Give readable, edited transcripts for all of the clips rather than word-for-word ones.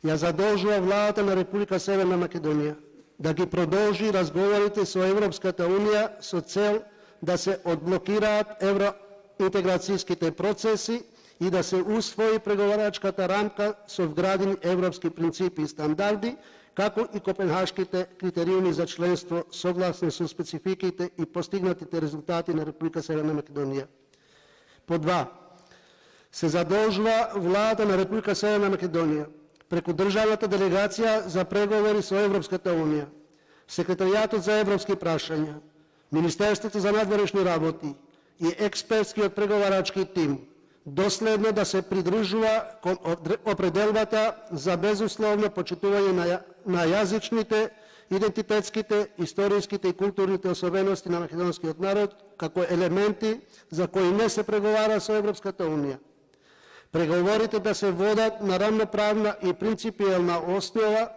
Ja задолжувам владата на Република Северна Македонија да ги продолжи разговорите со Европската Унија со цел да се одблокираат евроинтеграцијските процеси и да се усвои преговарачката рамка со вградени европски принципи и стандарди, како и копенхашките критериуми за членство согласно со спецификите и постигнатите резултати на Република Северна Македонија. По 2. Се задолжува владата на Република Северна Македонија преку државната делегација за преговори со Европската Унија, Секретаријатот за европски прашања, Министерството за надворешни работи и експертскиот преговарачки тим доследно да се придржува кон определбата за безусловно почитување на јазичните, идентитетските, историските и културните особености на македонскиот народ како елементи за кои не се преговара со Европската Унија. Преговорите да се водат на рамноправна и принципиелна основа,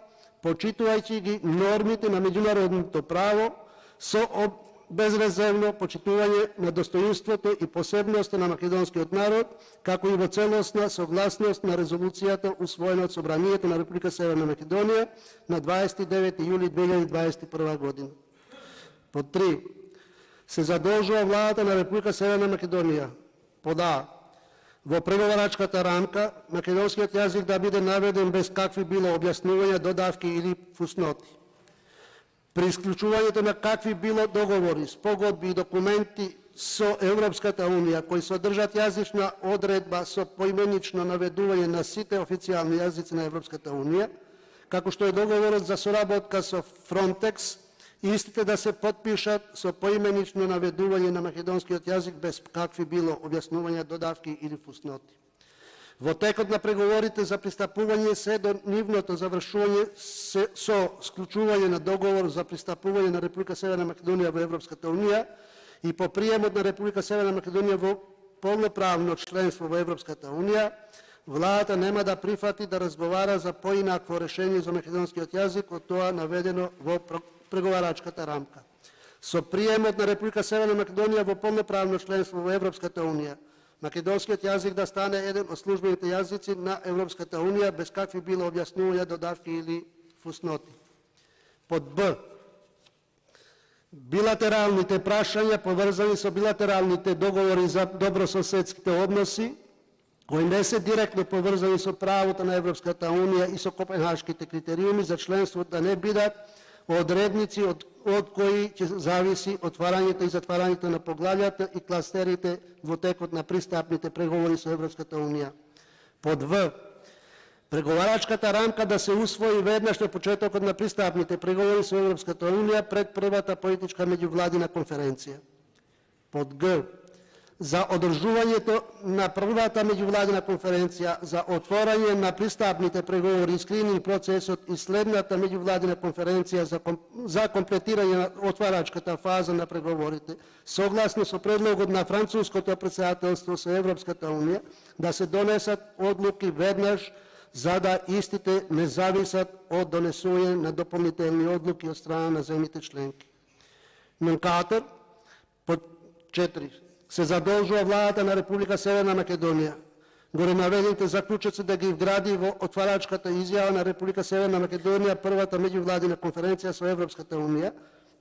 почитувајќи ги нормите на меѓународното право со безрезервно почитување на достоинството и посебноста на македонскиот народ, како и во целосна согласност на резолуцијата усвоена од Собранието на Република Северна Македонија на 29 јули 2021 година. По 3. Се задолжува владата на Република Северна Македонија под А. Во преговарачката рамка македонскиот јазик да биде наведен без какви било објаснувања, додавки или фусноти. При исклучувањето на какви било договори, спогодби и документи со Европската Унија кои содржат јазична одредба со поименично наведување на сите официјални јазици на Европската Унија, како што е договорот за соработка со Frontex, истите да се подпишат со поименично наведување на македонскиот јазик без какви било објаснувања, додавки или фусноти. Во текот на преговорите за пристапување се до нивното завршување со склучување на договор за пристапување на Република Северна Македонија во Европската Унија и по приемот на Република Северна Македонија во полноправно членство во Европската Унија, владата нема да прифати да разговара за поинакво решение за македонскиот јазик од тоа наведено во преговарачката рамка. Со приемот на Република Северна Македонија во полноправно членство во Европската Унија, македонскиот јазик да стане еден од службените јазици на Европската Унија без какви било објаснувања, додавки или фусноти. Под Б. Билатералните прашања поврзани со билатералните договори за добрососедските односи, кои не се директно поврзани со правото на Европската Унија и со копенхашките критериуми за членство да не бидат одредници од кои ќе зависи отварањето и затварањето на поглавјата и кластерите во текот на пристапните преговори со Европската Унија. Под В. Преговарачката рамка да се усвои веднаш на почетокот на пристапните преговори со Европската Унија пред првата политичка меѓувладина конференција. Под Г. За одржувањето на првата меѓувладина конференција за отворање на пристапните преговори и скрининг процесот и следната меѓувладина конференција за комплетирање на отварачката фаза на преговорите, согласно со предлогот на француското претседателство со Европската Унија, да се донесат одлуки веднаш за да истите не зависат од донесување на дополнителни одлуки од страна на земјите членки. Номенклатор под 4. Се задолжува владата на Република Северна Македонија горе наведените заклучоци да ги вгради во отварачката изјава на Република Северна Македонија првата меѓувладина конференција со Европската Унија.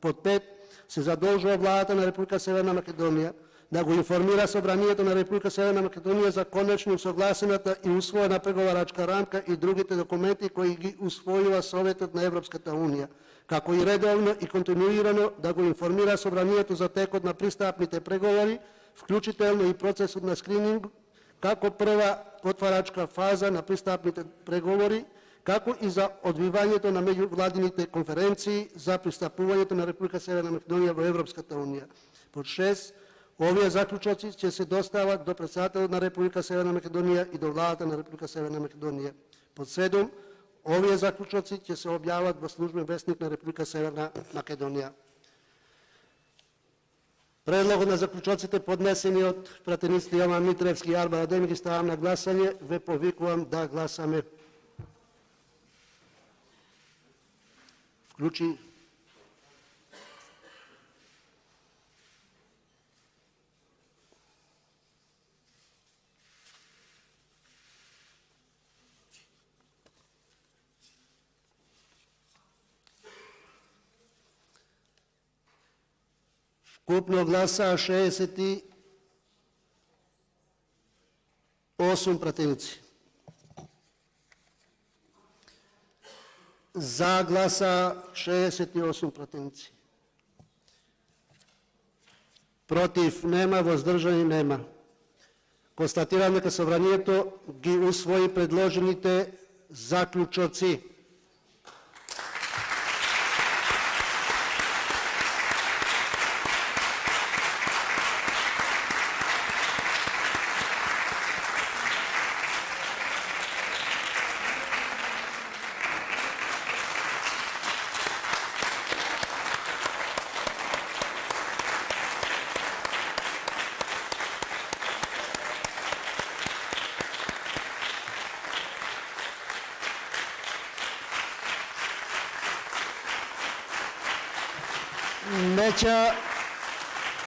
Под 5. Се задолжува владата на Република Северна Македонија да го информира Собранието на Република Северна Македонија за конечно согласената и усвоена преговарачка рамка и другите документи кои ги усвојува Советот на Европската Унија, како и редовно и континуирано да го информира Собранието за текот на пристапните преговори, вклучително и процесот на скрининг, како прва отварачка фаза на пристапните преговори, како и за одвивањето на меѓувладините конференции за пристапувањето на Република Северна Македонија во Европската Унија. Под 6. Овие заклучоци ќе се достават до претседателот на Република Северна Македонија и до владата на Република Северна Македонија. Под 7. Овие заклучоци ќе се објават во службен весник на Република Северна Македонија. Предлогот на заклучоците поднесени од пратениците Јован Митревски и Арбан Адеми ги ставам на гласање. Ве повикувам да гласаме. Вклучи. Ukupno glasa 68 protivnici. Za glasa 68 protivnici. Protiv nema, воздържани nema. Констатирам дека Собранието ги усвои предложените заклучоци. Меча